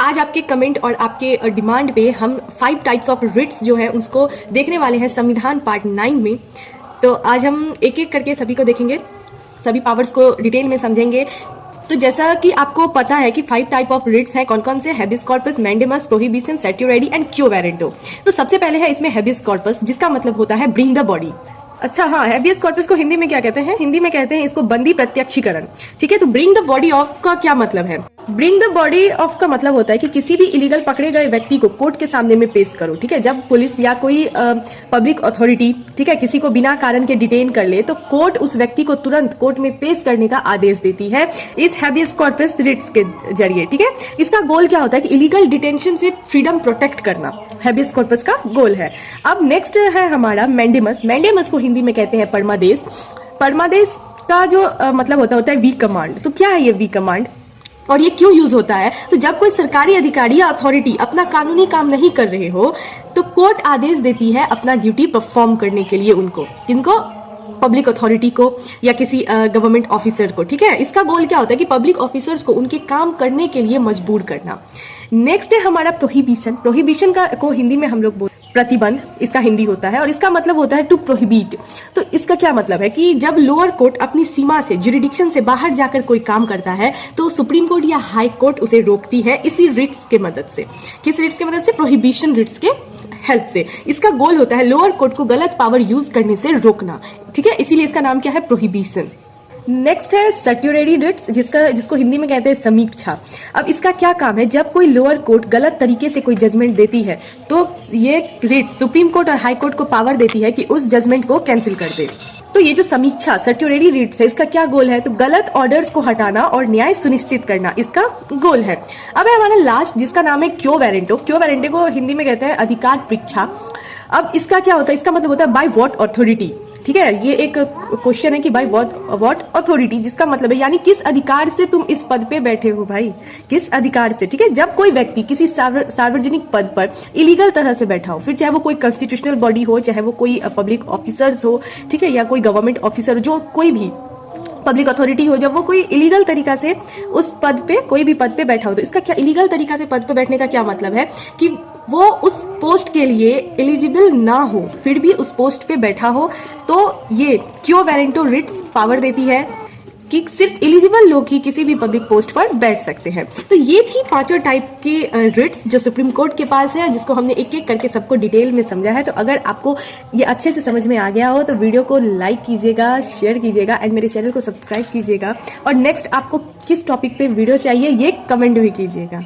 आज आपके कमेंट और आपके डिमांड पे हम 5 टाइप्स ऑफ रिट्स जो है उसको देखने वाले हैं संविधान पार्ट 9 में। तो आज हम एक एक करके सभी को देखेंगे, सभी पावर्स को डिटेल में समझेंगे। तो जैसा कि आपको पता है कि 5 टाइप ऑफ रिट्स हैं, कौन कौन से? Habeas corpus, mandamus, prohibition, certiorari and quo warranto. तो सबसे पहले है इसमें हैबिस कॉर्पस, जिसका मतलब होता है ब्रिंग द बॉडी। अच्छा हाँ, हैबियस कॉर्पस को हिंदी में क्या कहते हैं? हिंदी में कहते हैं इसको बंदी प्रत्यक्षीकरण। ठीक है, तो ब्रिंग द बॉडी ऑफ का क्या मतलब है? ब्रिंग द बॉडी ऑफ का मतलब होता है कि किसी भी इलीगल पकड़े गए व्यक्ति को कोर्ट के सामने में पेश करो। ठीक है, जब पुलिस या कोई पब्लिक अथॉरिटी, ठीक है, किसी को बिना कारण के डिटेन कर ले तो कोर्ट उस व्यक्ति को तुरंत कोर्ट में पेश करने का आदेश देती है इस हैबियस कॉर्पस रिट्स के जरिए। ठीक है, इसका गोल क्या होता है कि इलीगल डिटेंशन से फ्रीडम प्रोटेक्ट करना हैबियस कॉर्पस का गोल है। अब नेक्स्ट है हमारा मैंडेमस। मैंडेमस को हिंदी में कहते हैं परमादेश। परमादेश का जो मतलब होता है वी कमांड। तो क्या है ये वी कमांड और ये क्यों यूज होता है? तो जब कोई सरकारी अधिकारी या अथॉरिटी अपना कानूनी काम नहीं कर रहे हो तो कोर्ट आदेश देती है अपना ड्यूटी परफॉर्म करने के लिए उनको, किनको? पब्लिक अथॉरिटी को या किसी गवर्नमेंट ऑफिसर को। ठीक है, इसका गोल क्या होता है कि पब्लिक ऑफिसर्स को उनके काम करने के लिए मजबूर करना। नेक्स्ट है हमारा प्रोहिबिशन। प्रोहिबिशन का को हिंदी में हम लोग बोलते प्रतिबंध, इसका हिंदी होता है और इसका मतलब होता है टू प्रोहिबिट। तो इसका क्या मतलब है कि जब लोअर कोर्ट अपनी सीमा से, जुरिडिक्शन से बाहर जाकर कोई काम करता है तो सुप्रीम कोर्ट या हाई कोर्ट उसे रोकती है इसी रिट्स के मदद से। किस रिट्स के मदद से? प्रोहिबिशन रिट्स के हेल्प से। इसका गोल होता है लोअर कोर्ट को गलत पावर यूज करने से रोकना। ठीक है, इसीलिए इसका नाम क्या है? प्रोहिबिशन। नेक्स्ट है सर्ट्यूरेरी रिट्स, जिसको हिंदी में कहते हैं समीक्षा। अब इसका क्या काम है? जब कोई लोअर कोर्ट गलत तरीके से कोई जजमेंट देती है तो ये रिट्स सुप्रीम कोर्ट और हाई कोर्ट को पावर देती है कि उस जजमेंट को कैंसिल कर दे। तो ये जो समीक्षा सर्ट्यूरेरी रिट्स है, इसका क्या गोल है? तो गलत ऑर्डर्स को हटाना और न्याय सुनिश्चित करना इसका गोल है। अब है हमारा लास्ट, जिसका नाम है क्यो वारंटो। क्यो वारंटो को हिंदी में कहते हैं अधिकार परीक्षा। अब इसका क्या होता है? इसका मतलब होता है बाय व्हाट अथॉरिटी। ठीक है, ये एक क्वेश्चन है कि बाय व्हाट अथॉरिटी, जिसका मतलब है यानी किस अधिकार से तुम इस पद पे बैठे हो भाई, किस अधिकार से। ठीक है, जब कोई व्यक्ति किसी सार्वजनिक पद पर इलीगल तरह से बैठा हो, फिर चाहे वो कोई कॉन्स्टिट्यूशनल बॉडी हो, चाहे वो कोई पब्लिक ऑफिसर्स हो, ठीक है, या कोई गवर्नमेंट ऑफिसर, जो कोई भी पब्लिक अथॉरिटी हो, जब वो कोई इलीगल तरीका से उस पद पे, कोई भी पद पे बैठा हो, तो इसका क्या, इलीगल तरीका से पद पे बैठने का क्या मतलब है कि वो उस पोस्ट के लिए एलिजिबल ना हो फिर भी उस पोस्ट पे बैठा हो, तो ये क्यो वारंटो रिट्स पावर देती है कि सिर्फ एलिजिबल लोग ही किसी भी पब्लिक पोस्ट पर बैठ सकते हैं। तो ये थी 5 टाइप की रिट्स जो सुप्रीम कोर्ट के पास है, जिसको हमने एक एक करके सबको डिटेल में समझा है। तो अगर आपको ये अच्छे से समझ में आ गया हो तो वीडियो को लाइक कीजिएगा, शेयर कीजिएगा एंड मेरे चैनल को सब्सक्राइब कीजिएगा। और नेक्स्ट आपको किस टॉपिक पे वीडियो चाहिए ये कमेंट भी कीजिएगा।